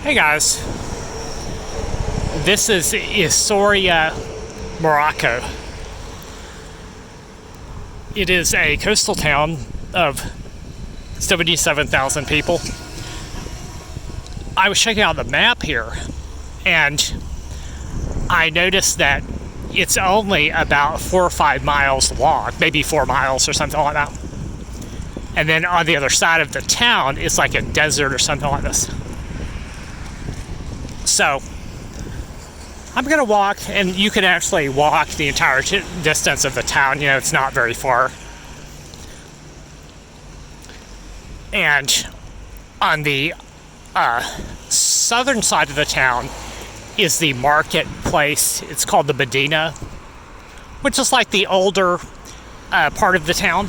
Hey guys, this is Essouira, Morocco. It is a coastal town of 77,000 people. I was checking out the map here and I noticed that it's only about 4 or 5 miles long, maybe 4 miles or something like that. And then on the other side of the town, it's like a desert or something like this. So I'm gonna walk, and you can actually walk the entire distance of the town. You know, it's not very far. And on the southern side of the town is the marketplace. It's called the Medina, which is like the older part of the town.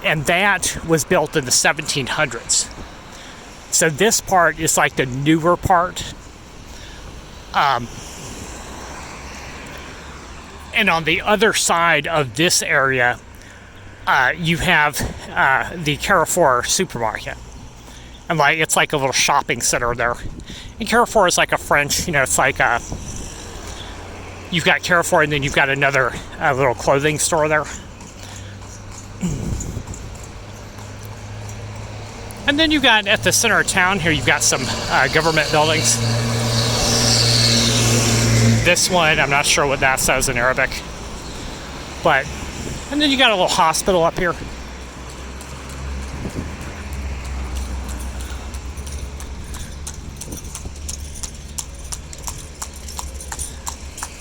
And that was built in the 1700s. So this part is like the newer part. And on the other side of this area, you have the Carrefour supermarket. And like it's like a little shopping center there. And Carrefour is like a French, you know, it's like you've got Carrefour and then you've got another little clothing store there. And then you've got, at the center of town here, you've got some government buildings. This one, I'm not sure what that says in Arabic. But, and then you got a little hospital up here.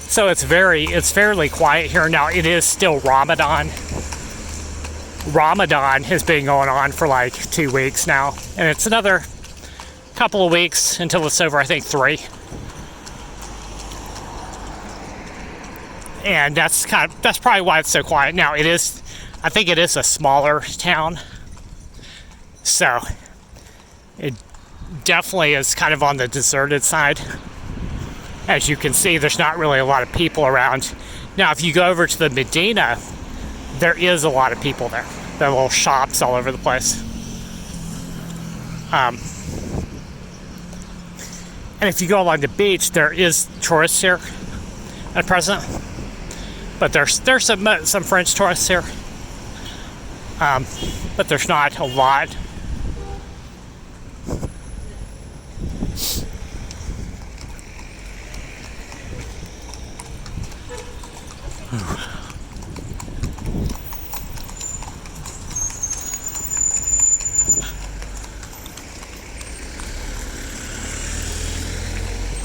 So it's fairly quiet here. Now, it is still Ramadan. Ramadan has been going on for like 2 weeks now, and it's another couple of weeks until it's over. I think 3, and that's probably why it's so quiet now. I think it is a smaller town, so it definitely is kind of on the deserted side. As you can see, there's not really a lot of people around. Now, if you go over to the Medina, there is a lot of people there. There are little shops all over the place. And if you go along the beach, there is tourists here at present. But there's some French tourists here. But there's not a lot.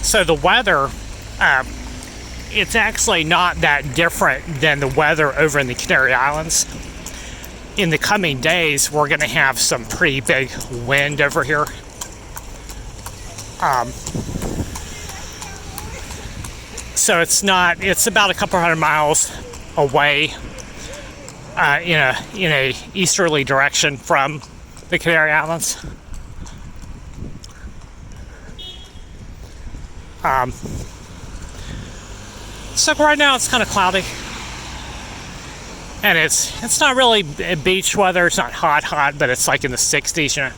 So the weather, it's actually not that different than the weather over in the Canary Islands. In the coming days, we're going to have some pretty big wind over here. So it's about a couple hundred miles away in a easterly direction from the Canary Islands. So right now it's kind of cloudy, and it's not really beach weather. It's not hot, but it's like in the 60s, you know.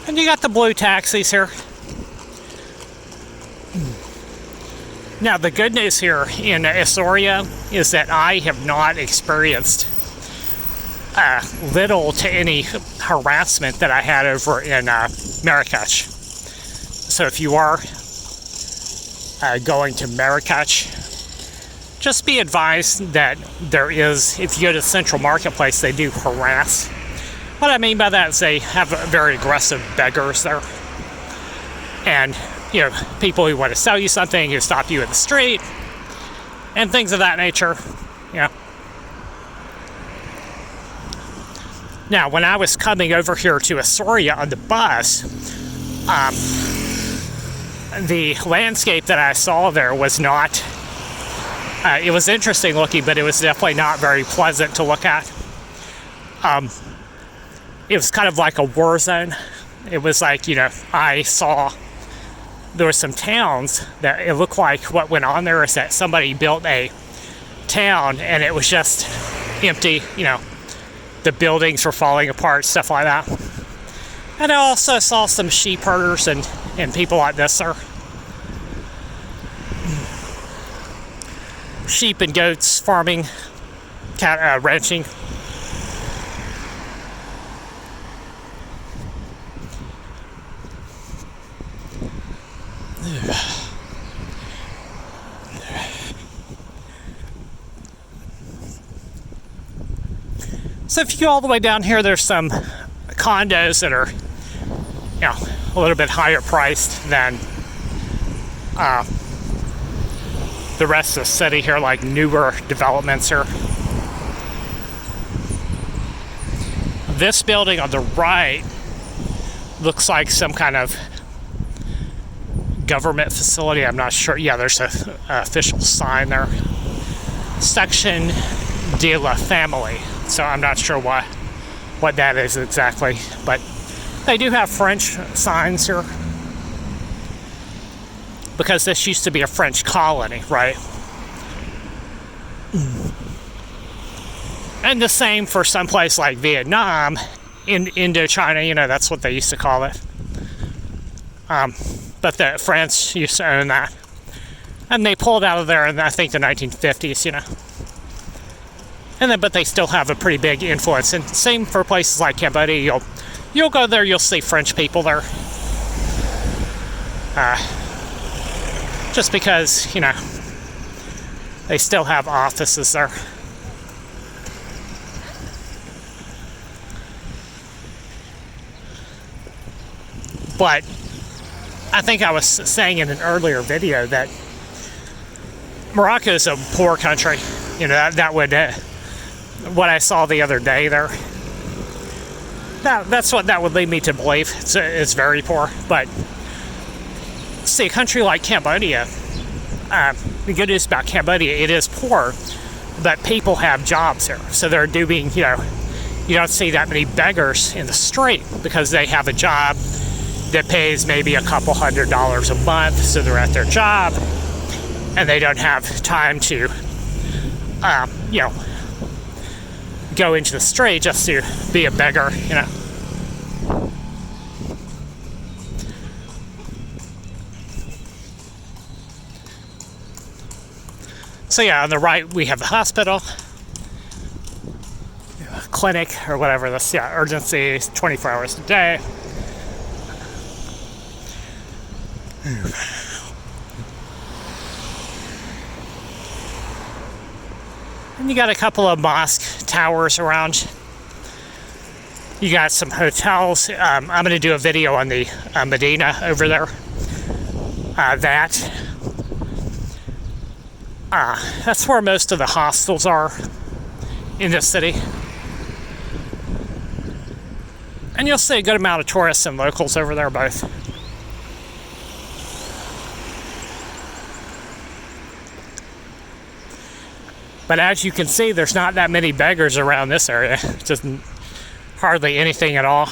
And you got the blue taxis here. Now, the good news here in Essouira is that I have not experienced little to any harassment that I had over in Marrakech. So if you are going to Marrakech, just be advised that there is, if you go to the Central Marketplace, they do harass. What I mean by that is they have very aggressive beggars there. And you know, people who want to sell you something, who stop you in the street, and things of that nature. Yeah. Now, when I was coming over here to Essouira on the bus, the landscape that I saw there was not. It was interesting looking, but it was definitely not very pleasant to look at. It was kind of like a war zone. It was like, I saw there were some towns that it looked like what went on there is that somebody built a town and it was just empty, the buildings were falling apart, stuff like that. And I also saw some sheep herders and people like this, sir. Sheep and goats farming, cat ranching. So if you go all the way down here, there's some condos that are, a little bit higher priced than the rest of the city here, like newer developments here. This building on the right looks like some kind of government facility. I'm not sure. Yeah, there's an official sign there. Section de la Famille. So I'm not sure what that is exactly, but they do have French signs here because this used to be a French colony, right? And the same for some place like Vietnam, in Indochina, that's what they used to call it. But France used to own that, and they pulled out of there in I think the 1950s, but they still have a pretty big influence. And same for places like Cambodia. You'll go there, you'll see French people there. Just because, they still have offices there. But I think I was saying in an earlier video that Morocco is a poor country. That would... what I saw the other day there, that's what that would lead me to believe. It's very poor. But see, a country like Cambodia, the good news about Cambodia, it is poor, but people have jobs here. So they're doing, you don't see that many beggars in the street because they have a job that pays maybe a couple $100s a month. So they're at their job and they don't have time to, go into the street just to be a beggar, So yeah, on the right we have the hospital, clinic, or whatever this, urgency, 24 hours a day. And you got a couple of mosque towers around. You got some hotels. I'm going to do a video on the Medina over there. That's where most of the hostels are in this city. And you'll see a good amount of tourists and locals over there both. But as you can see, there's not that many beggars around this area. Just hardly anything at all.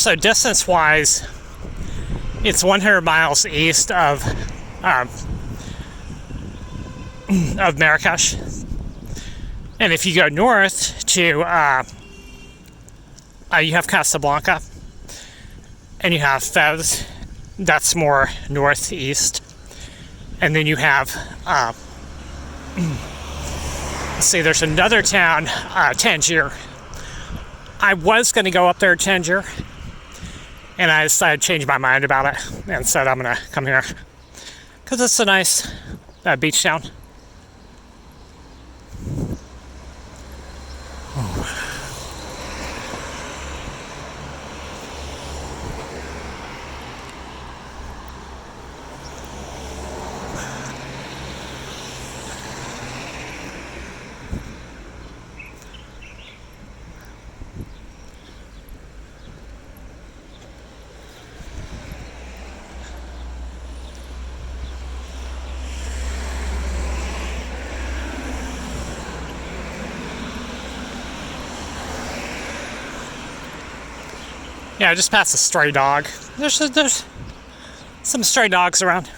So distance-wise, it's 100 miles east of Marrakesh. And if you go north to, you have Casablanca, and you have Fez, that's more northeast. And then you have, let's see, there's another town, Tangier. I was going to go up there, Tangier, and I decided to change my mind about it and said I'm going to come here because it's a nice beach town. Yeah, I just passed a stray dog. There's some stray dogs around.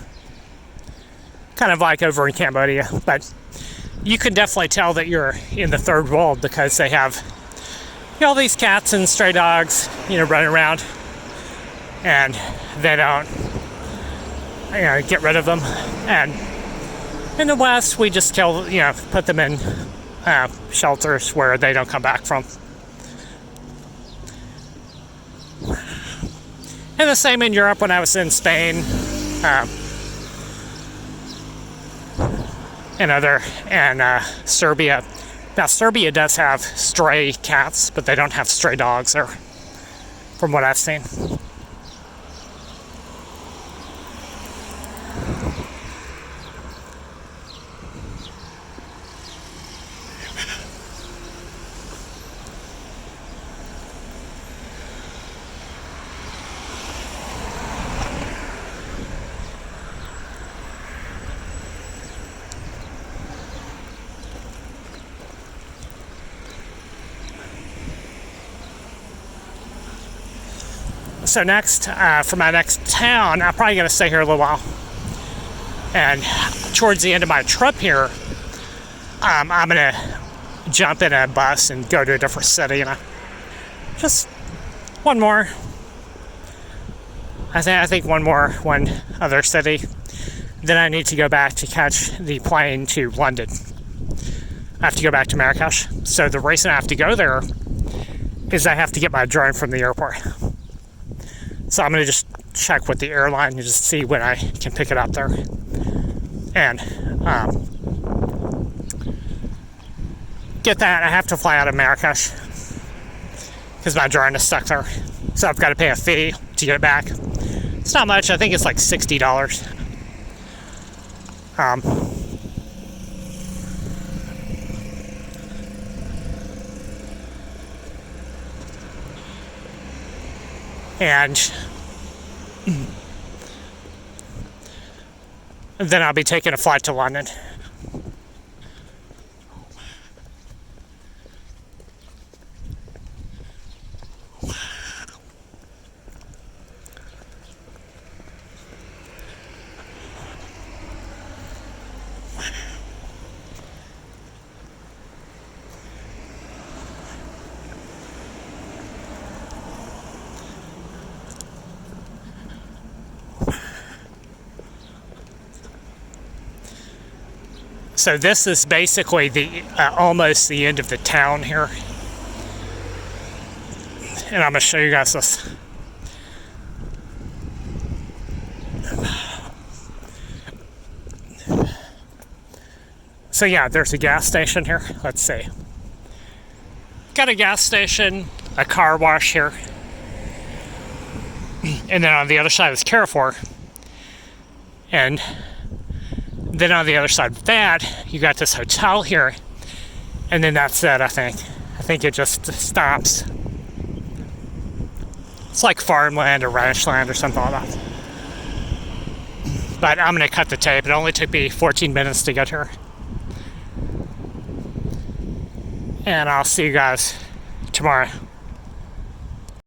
Kind of like over in Cambodia. But you can definitely tell that you're in the third world because they have all these cats and stray dogs, running around. And they don't, get rid of them. And in the West, we just kill, put them in shelters where they don't come back from. And the same in Europe when I was in Spain, and Serbia. Now Serbia does have stray cats, but they don't have stray dogs there, from what I've seen. So next, for my next town, I'm probably going to stay here a little while. And towards the end of my trip here, I'm going to jump in a bus and go to a different city. Just one more. I think one other city. Then I need to go back to catch the plane to London. I have to go back to Marrakesh. So the reason I have to go there is I have to get my drone from the airport. So I'm going to just check with the airline and just see when I can pick it up there. And get that. I have to fly out of Marrakesh because my drone is stuck there. So I've got to pay a fee to get it back. It's not much. I think it's like $60. And then I'll be taking a flight to London. So this is basically the almost the end of the town here. And I'm going to show you guys this. So yeah, there's a gas station here. Let's see. Got a gas station, a car wash here. And then on the other side is Carrefour. And then on the other side of that, you got this hotel here. And then that's it, I think. I think it just stops. It's like farmland or ranch land or something like that. But I'm going to cut the tape. It only took me 14 minutes to get here. And I'll see you guys tomorrow.